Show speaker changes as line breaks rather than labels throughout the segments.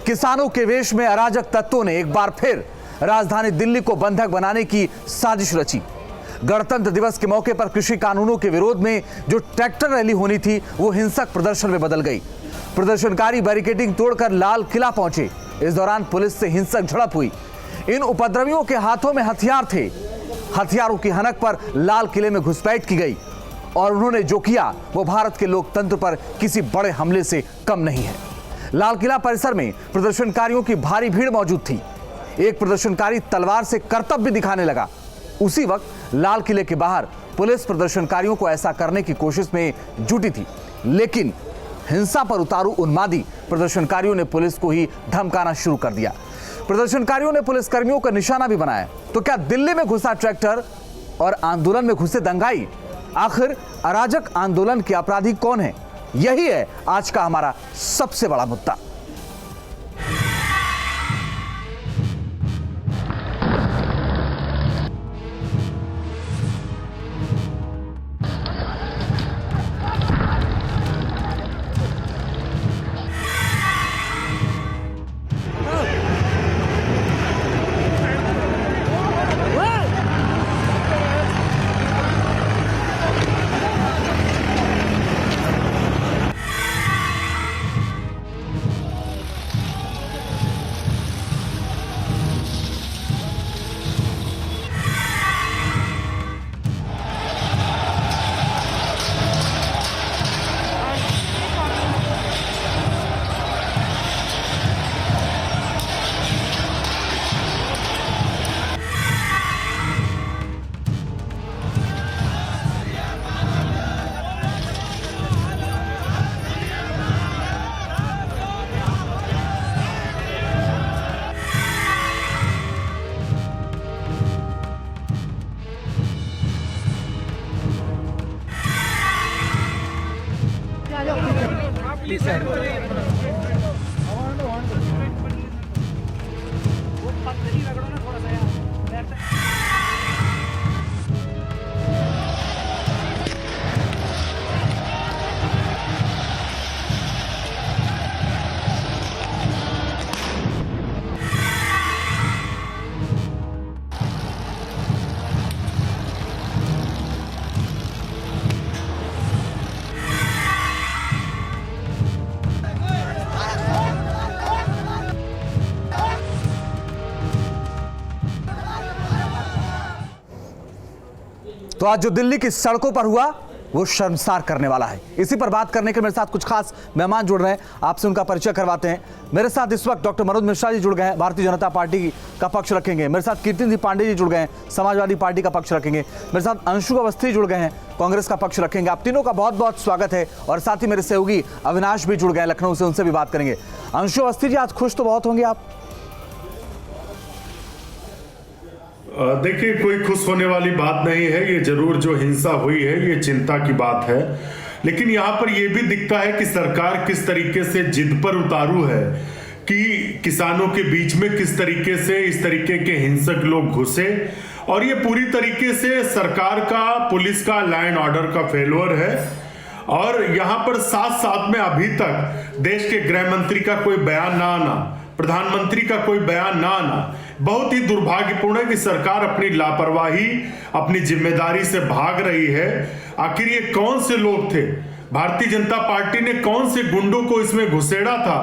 किसानों के वेश में अराजक तत्वों ने एक बार फिर राजधानी दिल्ली को बंधक बनाने की साजिश रची। गणतंत्र दिवस के मौके पर कृषि कानूनों के विरोध में जो ट्रैक्टर रैली होनी थी वो हिंसक प्रदर्शन में बदल गई। प्रदर्शनकारी बैरिकेडिंग तोड़कर लाल किला पहुंचे। इस दौरान पुलिस से हिंसक झड़प हुई। इन उपद्रवियों के हाथों में हथियार थे। हथियारों की हनक पर लाल किले में घुसपैठ की गई और उन्होंने जो किया वो भारत के लोकतंत्र पर किसी बड़े हमले से कम नहीं है। लाल किला परिसर में प्रदर्शनकारियों की भारी भीड़ मौजूद थी। एक प्रदर्शनकारी तलवार से करतब भी दिखाने लगा। उसी वक्त लाल किले के बाहर पुलिस प्रदर्शनकारियों को ऐसा करने की कोशिश में जुटी थी, लेकिन हिंसा पर उतारू उन्मादी प्रदर्शनकारियों ने पुलिस को ही धमकाना शुरू कर दिया। प्रदर्शनकारियों ने पुलिसकर्मियों का निशाना भी बनाया। तो क्या दिल्ली में घुसा ट्रैक्टर और आंदोलन में घुसे दंगाई? आखिर अराजक आंदोलन के अपराधी कौन है? यही है आज का हमारा सबसे बड़ा मुद्दा। तो आज जो दिल्ली की सड़कों पर हुआ वो शर्मसार करने वाला है। इसी पर बात करने के मेरे साथ कुछ खास मेहमान जुड़ रहे हैं, आपसे उनका परिचय करवाते हैं। मेरे साथ इस वक्त डॉक्टर मनोज मिश्रा जी जुड़ गए हैं, भारतीय जनता पार्टी का पक्ष रखेंगे। मेरे साथ कीर्ति सिंह पांडे जी जुड़ गए हैं, समाजवादी पार्टी का पक्ष रखेंगे। मेरे साथ अंशु अवस्थी जुड़ गए हैं, कांग्रेस का पक्ष रखेंगे। आप तीनों का बहुत बहुत स्वागत है। और साथ ही मेरे सहयोगी अविनाश भी जुड़ गए लखनऊ से, उनसे भी बात करेंगे। अंशु अवस्थी जी, आज खुश तो बहुत होंगे आप?
देखिए, कोई खुश होने वाली बात नहीं है। ये जरूर जो हिंसा हुई है ये चिंता की बात है, लेकिन यहाँ पर यह भी दिखता है कि सरकार किस तरीके से जिद पर उतारू है कि किसानों के बीच में किस तरीके से इस तरीके के हिंसक लोग घुसे, और ये पूरी तरीके से सरकार का, पुलिस का, लॉ एंड ऑर्डर का फेल्योर है। और यहाँ पर साथ साथ में अभी तक देश के गृह मंत्री का कोई बयान ना आना, प्रधानमंत्री का कोई बयान ना आना बहुत ही दुर्भाग्यपूर्ण है कि सरकार अपनी लापरवाही, अपनी जिम्मेदारी से भाग रही है। आखिर ये कौन से लोग थे? भारतीय जनता पार्टी ने कौन से गुंडों को इसमें घुसेड़ा था?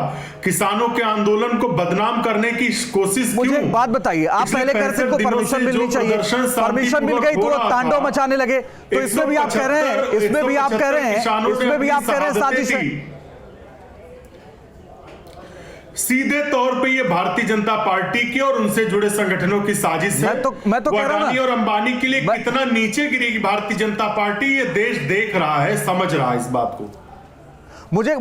किसानों के आंदोलन को बदनाम करने की कोशिश क्यों?
मुझे एक बात बताइए, आप पहले कहते थे परमिशन मिलनी चाहिए, परमिशन मिल गई तो वो तांडव मचाने लगे। तो इसमें भी आप कह रहे हैं, इसमें भी आप कह रहे हैं साजिश है।
सीधे तौर पे ये भारतीय जनता पार्टी की और उनसे जुड़े संगठनों की साजिश है।
मैं तो कह रहा हूं,
अडानी और अंबानी के लिए कितना नीचे गिरेगी भारतीय जनता पार्टी, ये देश देख रहा है, समझ रहा है इस बात को।
मुझे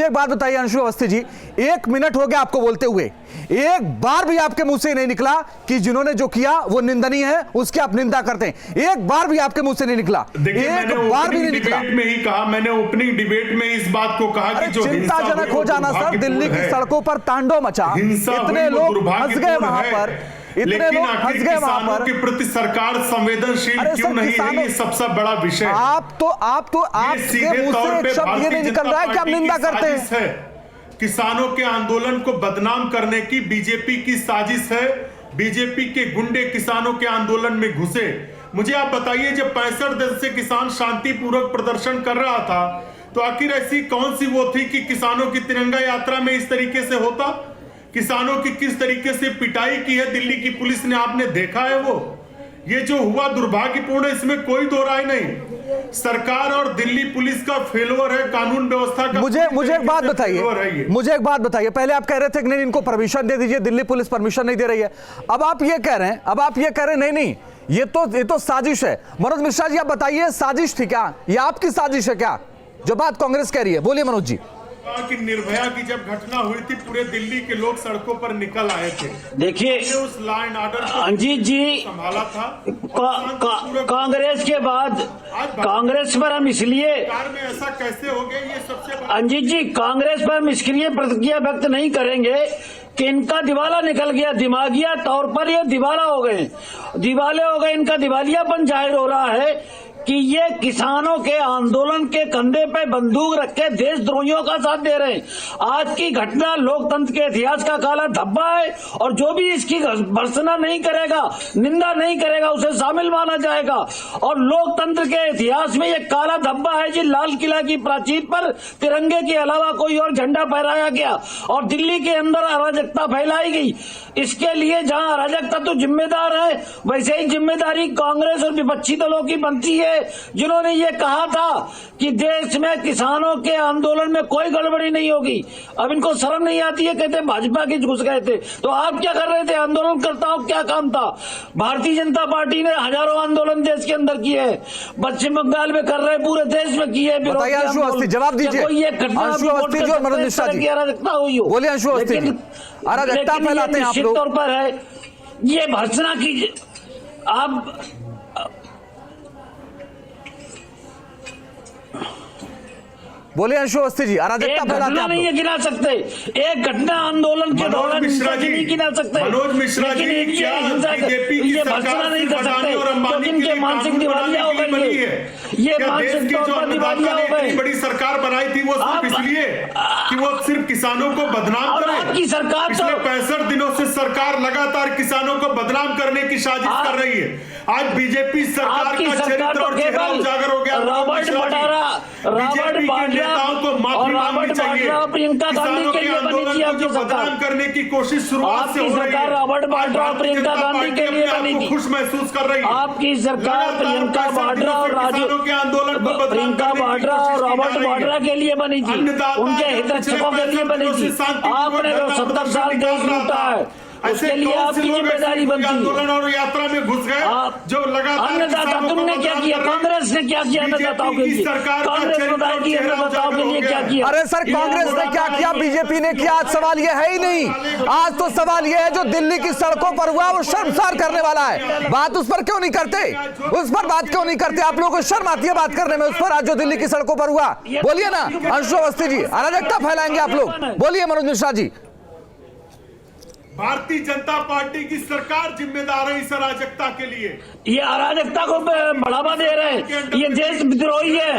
एक बात बताइए अंशु अवस्थी जी, 1 मिनट हो गया आपको बोलते हुए, एक बार भी आपके मुंह से नहीं निकला कि जिन्होंने जो किया वो निंदनीय है, उसकी आप निंदा करते हैं। एक बार भी आपके मुंह से नहीं निकला, एक बार भी नहीं निकला।
में ही कहा, मैंने ओपनिंग डिबेट में इस बात को कहा कि जो
चिंताजनक हो जाना सर, दिल्ली की सड़कों पर तांडव मचा, इतने लोग हंस गए वहां पर, इतने लोग हंस गए वहां पर।
के प्रति सरकार संवेदनशील क्यों नहीं है, ये सबसे बड़ा विषय।
आपके मुंह से एक शब्द ये नहीं निकल रहा है कि आप निंदा करते हैं।
किसानों के आंदोलन को बदनाम करने की बीजेपी की साजिश है। बीजेपी के गुंडे किसानों के आंदोलन में घुसे। मुझे आप बताइए, जब 65 दिन से किसान शांतिपूर्वक प्रदर्शन कर रहा था, तो आखिर ऐसी कौन सी वो थी कि किसानों की तिरंगा यात्रा में इस तरीके से होता? किसानों की किस तरीके से पिटाई की है दिल्ली की पुलिस ने, आपने देखा है? वो ये जो हुआ दुर्भाग्यपूर्ण है, इसमें कोई दो राय नहीं। सरकार और दिल्ली पुलिस का फेलोर है, कानून व्यवस्था का। मुझे
एक बात बताइए, मुझे एक बात बताइए। पहले आप कह रहे थे कि नहीं, इनको परमिशन दे दीजिए, दिल्ली पुलिस परमिशन नहीं दे रही है। अब आप ये कह रहे हैं, नहीं, ये तो साजिश है। मनोज मिश्रा जी, आप बताइए, साजिश थी क्या? ये आपकी साजिश है क्या, जो बात कांग्रेस कह रही है? बोलिए मनोज जी।
कि निर्भया की जब घटना हुई थी, पूरे दिल्ली के लोग सड़कों पर निकल आए थे।
देखिए,
उस लॉ एंड ऑर्डर को
अंजीत जी
संभाला था।
कांग्रेस के बाद कांग्रेस पर हम इसलिए
में ऐसा कैसे हो गया, ये सबसे
अंजीत जी, कांग्रेस पर हम इसलिए प्रतिक्रिया व्यक्त नहीं करेंगे कि इनका दिवाला निकल गया, दिमागिया तौर पर ये दिवाला हो गए, इनका दिवालियापन जाहिर हो रहा है कि ये किसानों के आंदोलन के कंधे पे बंदूक रख के देशद्रोहियों का साथ दे रहे हैं। आज की घटना लोकतंत्र के इतिहास का काला धब्बा है, और जो भी इसकी भर्त्सना नहीं करेगा, निंदा नहीं करेगा, उसे शामिल माना जाएगा। और लोकतंत्र के इतिहास में ये काला धब्बा है जी, लाल किला की प्राचीर पर तिरंगे के अलावा कोई और झंडा फहराया गया और दिल्ली के अंदर अराजकता फैलाई गई। इसके लिए जहां अराजकता तो जिम्मेदार है, वैसे ही जिम्मेदारी कांग्रेस और विपक्षी दलों की बनती है, जिन्होंने ये कहा था कि देश में किसानों के आंदोलन में कोई गड़बड़ी नहीं होगी। अब इनको शर्म नहीं आती है, कहते भाजपा के घुस गए थे। तो आप क्या कर रहे थे? आंदोलनकर्ताओं क्या काम था? भारतीय जनता पार्टी ने हजारों आंदोलन देश के अंदर किए हैं, पश्चिम बंगाल में कर रहे, पूरे देश में किए।
अंशु अवस्थी, जवाब दीजिए। अंशु अवस्थी जी और मनोज मिश्रा जी,
अराजकता हुई हो,
बोलिए। अंशु अवस्थी जी, अराजकता फैलाते हैं आप लोग।
तौर पर है ये भर्त्सना कीजिए आप।
बोलिए अंशु अवस्थी जी, अराजकता फैलाते हैं
नहीं है गिना सकते, एक घटना आंदोलन के दौरान नहीं गिना सकते।
मनोज मिश्रा जी, क्या बीजेपी की सरकार
नहीं कर सकते क्योंकि इनके मानसिक दिवालिया हो गई है। ये मानसिक तौर पर दिवालिया हो गए।
बड़ी सरकार बनाई थी वो सिर्फ इसलिए कि वो सिर्फ किसानों को बदनाम करे।
आपकी सरकार
पिछले 65 दिनों से सरकार लगातार किसानों को बदनाम करने की साजिश कर रही है। आज बीजेपी सरकार का चरित्र और चेहरा उजागर हो गया।
रॉबर्ट वाड्रा
को माफी मांगनी चाहिए।
प्रियंका गांधी के लिए बनी थी आपकी सरकार,
करने की कोशिश शुरुआत से हो रही है।
रॉबर्ट वाड्रा और प्रियंका गांधी के लिए बनी थी।
खुश महसूस कर रही है
आपकी सरकार। प्रियंका वाड्रा और प्रियंका वाड्रा और रॉबर्ट वाड्रा के लिए बनी थी, उनके हितरक्षकों के लिए बनी थी। आपने जो 70 साल देश लूटा है, उसके लिए आपकी जिम्मेदारी बनती है।
आंदोलन और यात्रा में घुस गए जो लगातार।
अन्नदाता तुमने क्या किया? कांग्रेस ने क्या किया अन्नदाताओं के लिए? कांग्रेस बताएगी अन्नदाताओं के लिए क्या किया?
अरे सर, कांग्रेस ने क्या किया, बीजेपी ने क्या? आज सवाल ये है ही नहीं। आज तो सवाल ये है, जो दिल्ली की सड़कों पर हुआ वो शर्मसार करने वाला है। बात उस पर क्यों नहीं करते? उस पर बात क्यों नहीं करते? आप लोगों को शर्म आती है बात करने में उस पर, आज जो दिल्ली की सड़कों पर हुआ? बोलिए ना अंशु अवस्थी जी, अराजकता फैलाएंगे आप लोग। बोलिए मनोज मिश्रा जी।
भारतीय जनता पार्टी की सरकार जिम्मेदार है इस अराजकता के लिए।
ये अराजकता को बढ़ावा दे रहे हैं, ये देशद्रोही है,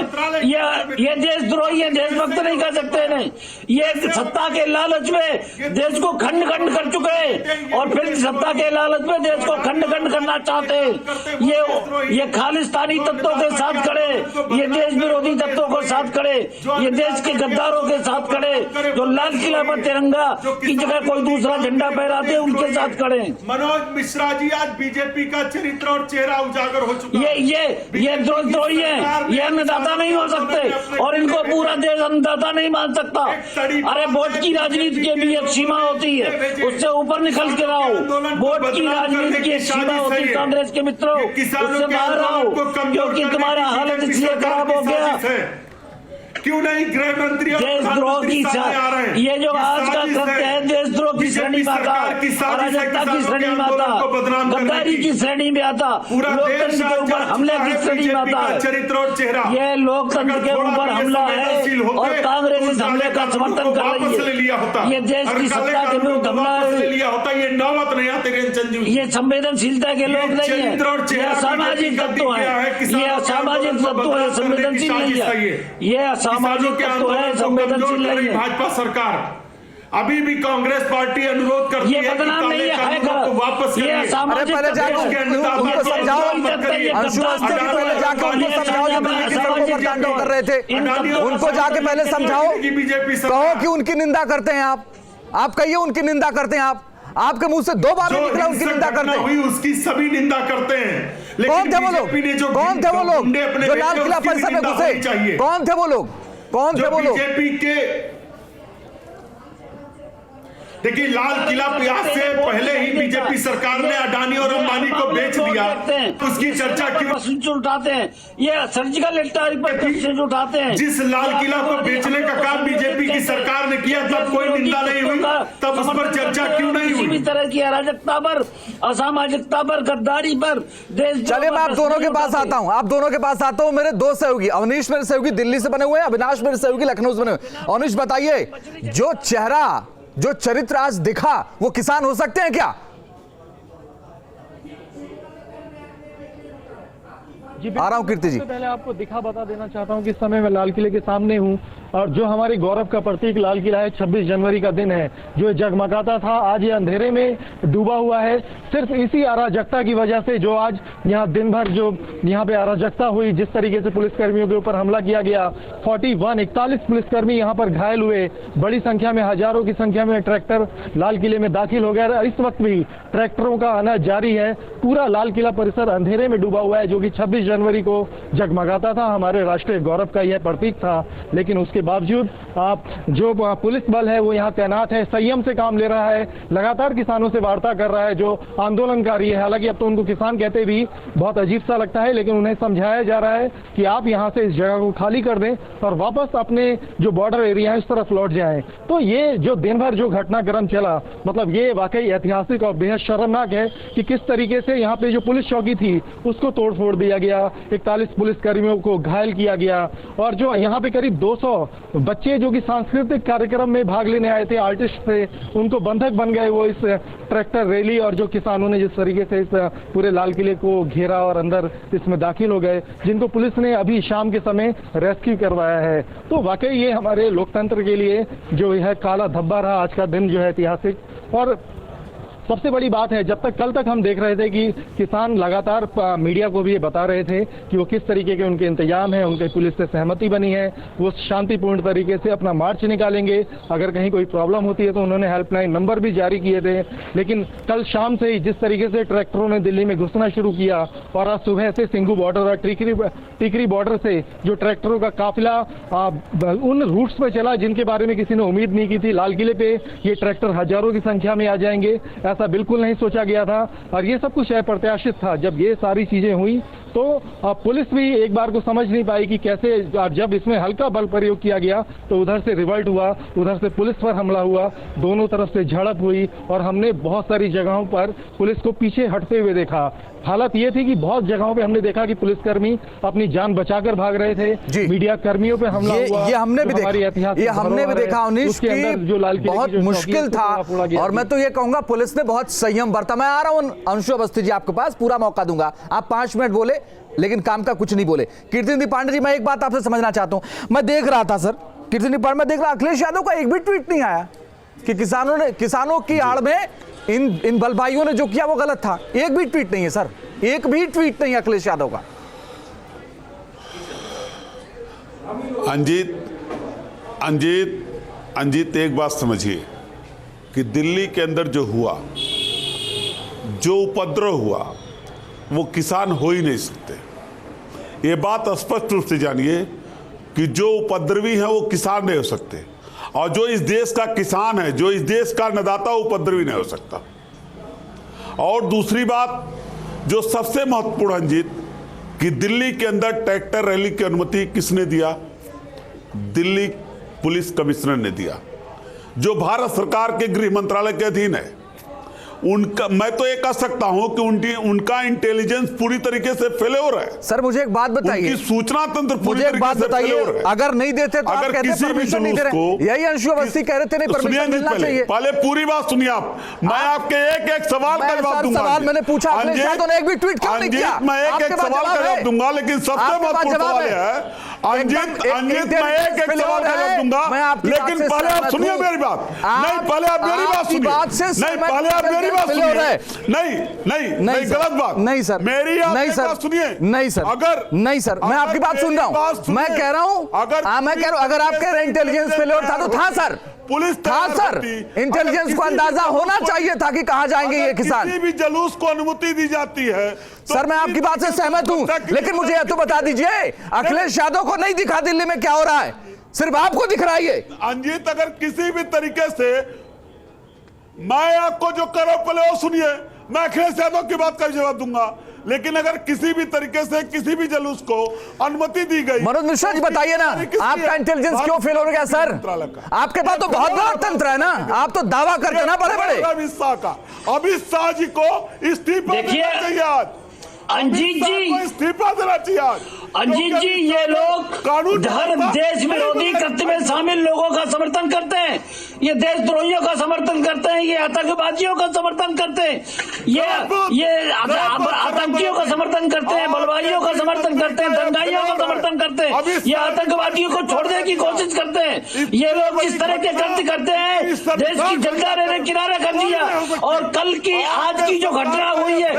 ये देशद्रोही है, देशभक्त नहीं कर सकते नहीं। ये सत्ता के लालच में देश को खंड खंड कर चुके हैं और फिर सत्ता के लालच में देश को खंड खंड करना चाहते हैं। ये खालिस्तानी तत्वों के साथ खड़े, ये देश विरोधी तत्वों के साथ खड़े, ये देश के गद्दारों के साथ खड़े, जो लाल किला पर तिरंगा की जगह कोई दूसरा झंडा फहराते उनके साथ खड़े।
मनोज मिश्रा जी, आज बीजेपी का चरित्र और चेहरा उजागर हो चुका है।
ये द्रोही है, ये अन्नदाता नहीं हो सकते और इनको पूरा देश अन्नदाता नहीं मान सकता। अरे वोट की राजनीति की भी एक सीमा होती है, उससे ऊपर निकल के रहो। वोट की राजनीति की एक सीमा होती है कांग्रेस के मित्रों, उससे बाहर रहो, क्योंकि तुम्हारा हालत इसलिए खराब हो गया।
क्यों नहीं गृह मंत्री
देशद्रोह की ये जो आज का कृत्य है, देशद्रोह की श्रेणी में आता, अराजकता की श्रेणी में आता, गद्दारी की श्रेणी में आता, लोकतंत्र के ऊपर हमले की श्रेणी में आता है।
चरित्र और चेहरा
ये लोकतंत्र के ऊपर हमला है और कांग्रेस इस हमले का समर्थन कर रही है। ये देश की सत्ता के विरुद्ध हमला है।
ये नौबत नहीं आते,
ये संवेदनशीलता के लोग नहीं है, ये असामाजिक तत्व है, ये असामाजिक तत्व है, संवेदनशील नहीं है। ये सामाजिक तत्व है, संवेदनशील नहीं है।
भाजपा सरकार अभी भी कांग्रेस पार्टी अनुरोध करती
ये
है कि
बदनाम नहीं
काले
है,
कानूनों को वापस
ये
करिए।
असामाजिक
अरे पहले जाके उनको समझाओ, अंशु अवस्थी जी पहले जाके उनको समझाओ जो दिल्ली की सड़कों पर तांडव कर रहे थे, उनको जाके पहले समझाओ, कहो कि उनकी निंदा करते हैं आप कहिए उनकी निंदा करते हैं आपके मुंह से 2 बार निकला उनकी निंदा करते हैं।
हुई उसकी सभी निंदा करते हैं।
कौन थे वो लोग जो लाल किला परिसर में घुसे? कौन थे वो लोग?
बीजेपी के देखिए, लाल किला आज से पहले ही बीजेपी सरकार ने अडानी और अंबानी को बेच दिया, उसकी चर्चा क्यों
उठाते हैं? ये सर्जिकल स्ट्राइक पर उठाते हैं।
जिस लाल किला को बेचने का काम बीजेपी की सरकार ने किया तब कोई निंदा नहीं हुई, तब उस पर चर्चा क्यों नहीं हुई?
किसी भी तरह की अराजकता पर, असामाजिकता पर, गद्दारी पर, देश।
चलिए मैं आप दोनों के पास आता हूं। मेरे 2 सहयोगी, अवनीश मेरे सहयोगी दिल्ली से बने हुए हैं, अविनाश मेरे सहयोगी लखनऊ से बने हुए। अवनीश बताइए, जो चेहरा जो चरित्र आज दिखा वो किसान हो सकते हैं क्या? आ रहा हूं कीर्ति जी।
पहले आपको दिखा बता देना चाहता हूं कि इस समय मैं लाल किले के सामने हूं और जो हमारे गौरव का प्रतीक लाल किला है, 26 जनवरी का दिन है, जो जगमगाता था, आज ये अंधेरे में डूबा हुआ है। सिर्फ इसी अराजकता की वजह से जो आज यहाँ दिन भर जो यहाँ पे अराजकता हुई, जिस तरीके से पुलिसकर्मियों के ऊपर हमला किया गया, 41 पुलिसकर्मी यहाँ पर घायल हुए, बड़ी संख्या में, हजारों की संख्या में ट्रैक्टर लाल किले में दाखिल हो गए और इस वक्त भी ट्रैक्टरों का आना जारी है। पूरा लाल किला परिसर अंधेरे में डूबा हुआ है, जो कि 26 जनवरी को जगमगाता था, हमारे राष्ट्रीय गौरव का यह प्रतीक था। लेकिन उसके बावजूद जो पुलिस बल है वो यहाँ तैनात है, संयम से काम ले रहा है, लगातार किसानों से वार्ता कर रहा है जो आंदोलनकारी है। हालांकि अब तो उनको किसान कहते भी बहुत अजीब सा लगता है, लेकिन उन्हें समझाया जा रहा है कि आप यहाँ से इस जगह को खाली कर दें और वापस अपने जो बॉर्डर एरिया है उस तरफ लौट जाएं। तो ये जो दिन भर जो घटनाक्रम चला, मतलब ये वाकई ऐतिहासिक और बेहद शर्मनाक है कि किस तरीके से यहाँ पे जो पुलिस चौकी थी उसको तोड़ फोड़ दिया गया, 41 पुलिसकर्मियों को घायल किया गया और जो यहाँ पे करीब 200 बच्चे जो कि सांस्कृतिक कार्यक्रम में भाग लेने आए थे, आर्टिस्ट थे, उनको बंधक बन गए वो इस ट्रैक्टर रैली और जो किसानों ने जिस तरीके से इस पूरे लाल किले को घेरा और अंदर इसमें दाखिल हो गए, जिनको पुलिस ने अभी शाम के समय रेस्क्यू करवाया है। तो वाकई ये हमारे लोकतंत्र के लिए जो यह काला धब्बा रहा आज का दिन जो है ऐतिहासिक। और सबसे बड़ी बात है, जब तक कल तक हम देख रहे थे कि किसान लगातार मीडिया को भी ये बता रहे थे कि वो किस तरीके के उनके इंतजाम है, उनके पुलिस से सहमति बनी है, वो शांतिपूर्ण तरीके से अपना मार्च निकालेंगे, अगर कहीं कोई प्रॉब्लम होती है तो उन्होंने हेल्पलाइन नंबर भी जारी किए थे। लेकिन कल शाम से ही जिस तरीके से ट्रैक्टरों ने दिल्ली में घुसना शुरू किया और आज सुबह से सिंघू बॉर्डर और टिकरी बॉर्डर से जो ट्रैक्टरों का काफिला उन रूट्स पर चला जिनके बारे में किसी ने उम्मीद नहीं की थी, लाल किले पे ये ट्रैक्टर हजारों की संख्या में आ जाएंगे, ऐसा बिल्कुल नहीं सोचा गया था और ये सब कुछ अप्रत्याशित था। जब ये सारी चीजें हुई तो पुलिस भी एक बार को समझ नहीं पाई कि कैसे, जब इसमें हल्का बल प्रयोग किया गया तो उधर से रिवल्ट हुआ, उधर से पुलिस पर हमला हुआ, दोनों तरफ से झड़प हुई और हमने बहुत सारी जगहों पर पुलिस को पीछे हटते हुए देखा। हालत ये थी कि बहुत जगहों पे हमने देखा कि पुलिसकर्मी अपनी जान बचाकर भाग रहे थे, मीडिया कर्मियों पे हमला हुआ।
ये हमने भी देखा अवनीश की बहुत मुश्किल था और मैं तो ये कहूंगा पुलिस ने बहुत संयम बरता। मैं आ रहा हूं अंशु अवस्थी जी, आपके पास पूरा मौका दूंगा, आप 5 मिनट बोले लेकिन काम का कुछ नहीं बोले। कीर्ति पांडे जी, मैं एक बात आपसे समझना चाहता हूं, मैं देख रहा था सर, कीर्ति पांडे मैं देख रहा, अखिलेश यादव का एक भी ट्वीट नहीं आया कि किसानों की आड़ में इन बल भाइयों ने जो किया वो गलत था। एक भी ट्वीट नहीं है सर, एक भी ट्वीट नहीं है अखिलेश यादव का।
अंजीत एक बात समझिए कि दिल्ली के अंदर जो हुआ, जो उपद्रव हुआ, वो किसान हो ही नहीं सकते। ये बात स्पष्ट रूप से जानिए कि जो उपद्रवी हैं वो किसान नहीं हो सकते और जो इस देश का किसान है, जो इस देश का अन्नदाता, उपद्रवी नहीं हो सकता। और दूसरी बात जो सबसे महत्वपूर्ण अंजीत, कि दिल्ली के अंदर ट्रैक्टर रैली की अनुमति किसने दिया? दिल्ली पुलिस कमिश्नर ने दिया, जो भारत सरकार के गृह मंत्रालय के अधीन है। उनका, मैं तो ये कह सकता हूं कि उनका इंटेलिजेंस पूरी तरीके से फेल्योर है।
सर मुझे एक बात बताइए,
उनकी सूचना तंत्र पूरी
मुझे एक बात
तरीके से फेल्योर
बताइए,
है।
अगर नहीं देते तो आप
अगर
कहते
किसी भी
परमिशन नहीं दे
जुलूस
रहे,
को,
यही अंशु अवस्थी कह रहे थे नहीं परमिशन मिलना चाहिए।
पहले पूरी बात सुनिए आप, मैं आपके एक सवाल का जवाब दूंगा।
सवाल मैंने पूछा, अखिलेश यादव ने एक भी ट्वीट क्यों नहीं किया?
मैं एक सवाल का जवाब दूंगा, लेकिन सबसे महत्वपूर्ण सवाल है अंजित, मैं एक सवाल का जवाब दूंगा, लेकिन पहले आप सुनिए मेरी बात। नहीं, पहले आप मेरी बात सुनिए। नहीं, पहले आप मेरी बात सुनिए। नहीं, गलत बात।
नहीं सर,
मेरी आप बात सुनिए।
नहीं सर,
अगर
नहीं सर, मैं आपकी बात सुन रहा हूं। मैं कह रहा हूं, अगर आप कह रहे हैं इंटेलिजेंस फेलियर था तो था सर,
पुलिस
था सर, इंटेलिजेंस को अंदाजा होना चाहिए था कि कहां जाएंगे ये किसान।
किसी भी जुलूस को अनुमति दी जाती है तो
सर मैं आपकी बात से सहमत हूं, लेकिन मुझे यह तो बता दीजिए अखिलेश यादव को नहीं दिखा दिल्ली में क्या हो रहा है, सिर्फ आपको दिख रहा है ये।
अंजित, अगर किसी भी तरीके से मैं आपको जो कर रहा हूं पहले वो सुनिए, मैं अखिलेश यादव की बात का जवाब दूंगा, लेकिन अगर किसी भी तरीके से किसी भी जुलूस को अनुमति दी गई।
मनोज मिश्रा जी बताइए ना, आपका इंटेलिजेंस क्यों फेल हो गया सर? आपके पास तो बहुत बड़ा तंत्र है ना, आप तो दावा करते ना बड़े बड़े।
अमित शाह जी को इस्तीफा देना चाहिए आज।
अंजीत जी,
इस्तीफा देना चाहिए आज।
अंजीत जी, ये लोग धर्म देश विरोधी कृत्य में शामिल लोगों का समर्थन करते हैं, ये देशद्रोहियों का समर्थन करते हैं, ये आतंकवादियों का समर्थन करते हैं, ये आतंकियों का समर्थन करते हैं, बलवाइयों का समर्थन करते हैं, दंगाइयों का समर्थन करते हैं, ये आतंकवादियों को छोड़ने की कोशिश करते हैं। ये लोग इस तरह के कृत्य करते हैं, देश की जनता ने किनारा कर दिया। और कल की आज की जो घटना हुई है,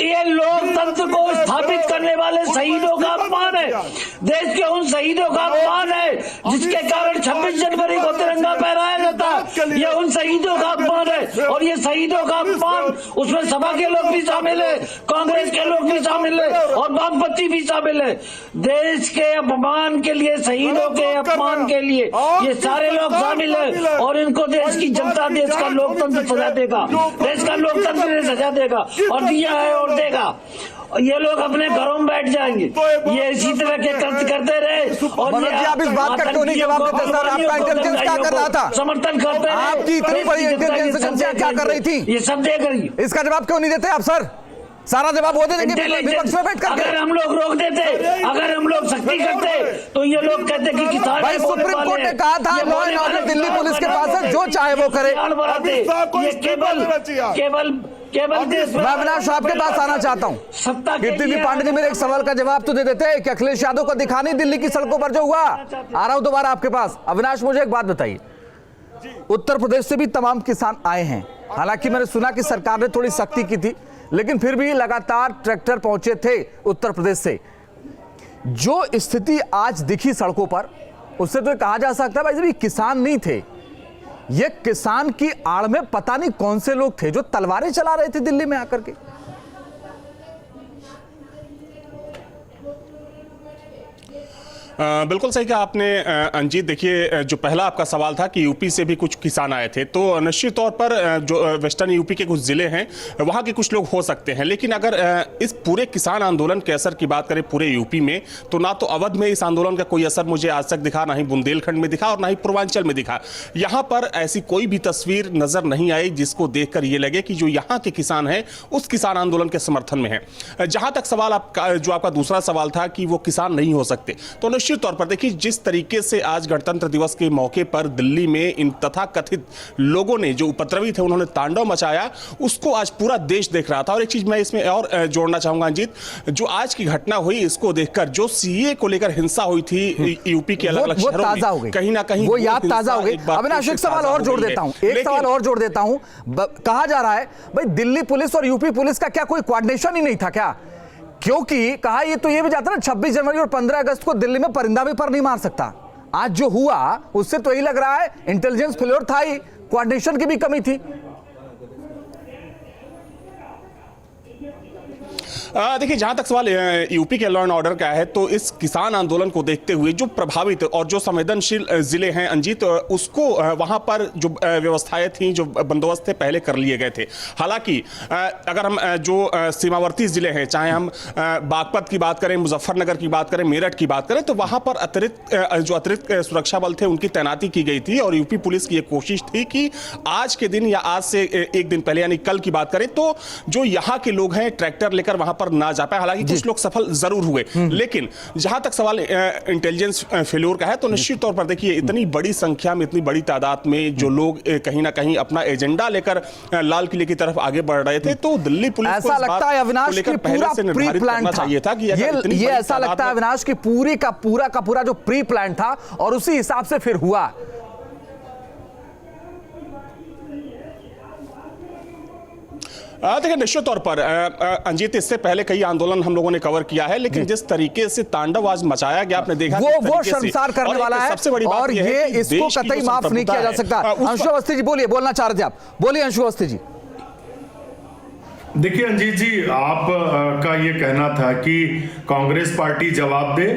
ये लोकतंत्र को स्थापित करने वाले शहीदों का अपमान है, देश के उन शहीदों का अपमान है जिसके कारण 26 जनवरी को तिरंगा फहराया जाता है। ये उन शहीदों का अपमान है, और ये शहीदों का अपमान, उसमें सपा के लोग भी शामिल है, कांग्रेस के लोग भी शामिल है, और वामपंथी भी शामिल है। देश के अपमान के लिए, शहीदों के अपमान के लिए ये सारे लोग शामिल है, और इनको देश की जनता, देश का लोकतंत्र सजा देगा, देश का लोकतंत्र सजा देगा, और दिया है और देगा। ये लोग अपने घरों में बैठ जाएंगे, ये इसी तरह के कृत्य करते रहे। और
आप इस बात का क्यों नहीं जवाब देते सर? आपका इंटेलिजेंस क्या कर रहा था?
समर्थन करते रहे।
आपकी इतनी बड़ी इंटेलिजेंस एजेंसियां क्या कर रही थी?
ये सब देख रही,
इसका जवाब क्यों नहीं देते आप सर? सारा जवाब वो दे देंगे विपक्ष में बैठ करके।
अगर हम लोग रोक देते, अगर हम लोग सख्ती करते, तो ये लोग कहते कि किसान,
भाई सुप्रीम कोर्ट ने कहा था law and order Delhi police के पास है, जो चाहे वो करे।
ये केवल
मैं अविनाश आपके पास आना चाहता हूँ।
सत्ता
कीर्ति पांडे जी मेरे एक सवाल का जवाब तो दे देते कि अखिलेश यादव को दिखा नहीं दिल्ली की सड़कों पर जो हुआ। आ रहा हूं दोबारा आपके पास। अविनाश मुझे एक बात बताइए, उत्तर प्रदेश से भी तमाम किसान आए हैं, हालांकि मैंने सुना कि सरकार ने थोड़ी सख्ती की थी, लेकिन फिर भी लगातार ट्रैक्टर पहुंचे थे उत्तर प्रदेश से। जो स्थिति आज दिखी सड़कों पर, उससे तो कहा जा सकता है भाई जब ये किसान नहीं थे, ये किसान की आड़ में पता नहीं कौन से लोग थे जो तलवारें चला रहे थे दिल्ली में आकर के।
बिल्कुल सही कहा आपने अंजीत। देखिए, जो पहला आपका सवाल था कि यूपी से भी कुछ किसान आए थे, तो निश्चित तौर पर जो वेस्टर्न यूपी के कुछ ज़िले हैं वहाँ के कुछ लोग हो सकते हैं, लेकिन अगर इस पूरे किसान आंदोलन के असर की बात करें पूरे यूपी में, तो ना तो अवध में इस आंदोलन का कोई असर मुझे आज तक दिखा, ना ही बुंदेलखंड में दिखा, और ना ही पूर्वांचल में दिखा। यहाँ पर ऐसी कोई भी तस्वीर नज़र नहीं आई जिसको देखकर ये लगे कि जो यहाँ के किसान हैं उस किसान आंदोलन के समर्थन में है। जहाँ तक सवाल आपका दूसरा सवाल था कि वो किसान नहीं हो सकते, तो निश्चित तौर पर देखिए जिस तरीके से आज गणतंत्र दिवस के मौके पर दिल्ली में इन तथाकथित लोगों ने जो उपद्रवी थे उन्होंने तांडव मचाया, उसको आज पूरा देश देख रहा था। और एक चीज मैं इसमें और जोड़ना चाहूंगा अंजीत, जो आज की घटना हुई इसको देखकर जो सीए को लेकर हिंसा हुई थी यूपी के अलग अलग शहरों में, कहीं ना कहीं
वो याद ताजा हो गई। अविनाश एक सवाल और जोड़ देता हूं, कहा जा रहा है भाई दिल्ली पुलिस और यूपी पुलिस का क्या कोई कोऑर्डिनेशन ही नहीं था क्या? क्योंकि कहा ये तो ये भी जाता ना 26 जनवरी और 15 अगस्त को दिल्ली में परिंदा भी पर नहीं मार सकता। आज जो हुआ उससे तो यही लग रहा है इंटेलिजेंस फेलियर था ही, कोऑर्डिनेशन की भी कमी थी।
देखिए, जहां तक सवाल यूपी के लॉ एंड ऑर्डर का है, तो इस किसान आंदोलन को देखते हुए जो प्रभावित और जो संवेदनशील जिले हैं अंजीत, उसको वहां पर जो व्यवस्थाएं थी, जो बंदोबस्त थे, पहले कर लिए गए थे। हालांकि अगर हम जो सीमावर्ती जिले हैं, चाहे हम बागपत की बात करें, मुजफ्फरनगर की बात करें, मेरठ की बात करें, तो वहां पर अतिरिक्त सुरक्षा बल थे, उनकी तैनाती की गई थी। और यूपी पुलिस की एक कोशिश थी कि आज के दिन या आज से एक दिन पहले यानी कल की बात करें तो जो यहां के लोग हैं ट्रैक्टर लेकर वहां पर ना जा पाए। हालांकि कुछ लोग सफल जरूर हुए, लेकिन जहां तक सवाल इंटेलिजेंस फेल्योर का है, तो निश्चित तौर पर देखिए, इतनी बड़ी संख्या में, इतनी बड़ी तादाद में जो लोग कहीं ना कहीं अपना एजेंडा लेकर लाल किले की तरफ आगे बढ़ रहे थे, तो दिल्ली पुलिस को
ऐसा लगता है अविनाश की पूरा प्री प्लान था। ये ऐसा लगता है अविनाश की पूरी का पूरा जो प्री प्लान था और उसी हिसाब से फिर हुआ।
देखिए, निश्चित तौर पर अंजीत, इससे पहले कई आंदोलन हम लोगों ने कवर किया है, लेकिन जिस तरीके से तांडव आज मचाया गया, आपने देखा
वो शर्मसार करने वाला है। सबसे बड़ी बात और ये इसको कतई माफ नहीं किया जा सकता। अंशु अवस्थी जी बोलिए, बोलना चाह रहे थे आप, बोलिए अंशु अवस्थी जी।
देखिए अंजीत जी, आप का ये कहना था कि कांग्रेस पार्टी जवाब दे,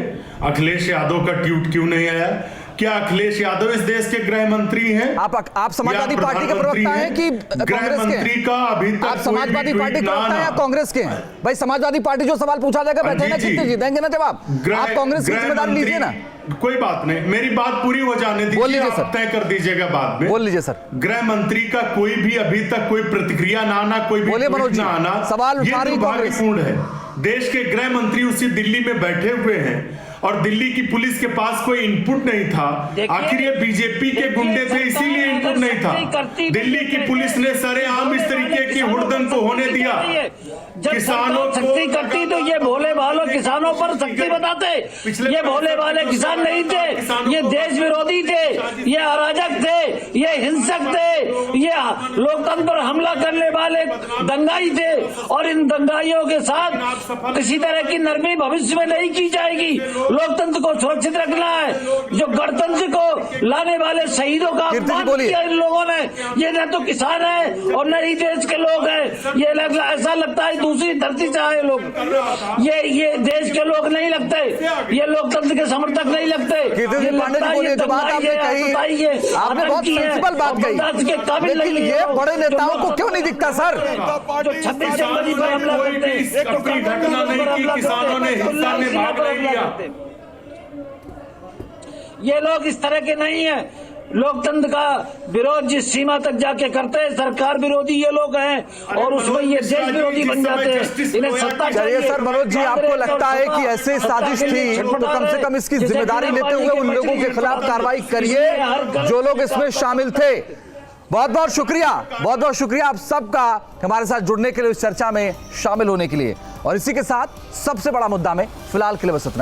अखिलेश यादव का ट्वीट क्यों नहीं आया? क्या अखिलेश यादव इस देश के गृह मंत्री हैं?
आप समाजवादी पार्टी के प्रवक्ता हैं कि
गृह मंत्री का अभी तक
आप समाजवादी पार्टी के प्रवक्ता हैं या कांग्रेस के हैं? भाई, समाजवादी पार्टी जो सवाल पूछा जाएगा बैठे ना, कितने जी देंगे ना जवाब? आप कांग्रेस की जिम्मेदारी लीजिए ना।
कोई बात नहीं, मेरी बात पूरी हो जाने दीजिए, आप तय कर दीजिएगा बाद में।
बोल लीजिए सर।
गृह मंत्री का कोई भी अभी तक कोई प्रतिक्रिया ना आना, कोई भी ना आना,
सवाल उठा रही कांग्रेस।
दुर्भाग्यपूर्ण है। देश के गृह मंत्री उसी दिल्ली में बैठे हुए हैं और दिल्ली की पुलिस के पास कोई इनपुट नहीं था। आखिर ये बीजेपी के गुंडे थे, इसीलिए इनपुट नहीं था। दिल्ली की पुलिस ने सरेआम इस तरीके की हुड़दंग को होने दिया। किसानों को
सख्ती करती तो ये भोले भाले किसानों पर सख्ती बताते। ये भोले भाले किसान नहीं थे, ये देश विरोधी थे, ये अराजक थे, ये हिंसक थे, ये लोकतंत्र पर हमला करने वाले दंगाई थे। और इन दंगाइयों के साथ किसी तरह की नरमी भविष्य में नहीं की जाएगी। लोकतंत्र को सुरक्षित रखना है। जो गणतंत्र को लाने वाले शहीदों का अपमान किया इन लोगों ने, ये न तो किसान है और न ही देश के लोग हैं। ये ऐसा लगता है दूसरी धरती से आए लोग, ये देश के लोग नहीं लगते, ये लोकतंत्र के समर्थक नहीं लगते।
आपने बहुत प्रिंसिपल बात कही, लेकिन ये बड़े नेताओं को क्यों नहीं दिखता सर?
जो 26 जनवरी पर हमला करते हैं,
घटना नहीं की, किसानों ने हिंसा में भाग नहीं लिया।
ये लोग इस तरह के नहीं है। लोकतंत्र का विरोध जिस सीमा तक जाके करते हैं, सरकार विरोधी ये लोग हैं और उसमें ये देश विरोधी बन जाते हैं। इन्हें सत्ता चाहिए।
सर मनोज जी, आपको लगता है कि ऐसे साजिश थी तो कम से कम इसकी जिम्मेदारी लेते हुए उन लोगों के खिलाफ कार्रवाई करिए जो लोग इसमें शामिल थे। बहुत बहुत शुक्रिया आप सबका हमारे साथ जुड़ने के लिए, इस चर्चा में शामिल होने के लिए। और इसी के साथ सबसे बड़ा मुद्दा में फिलहाल के लिए बस इतना।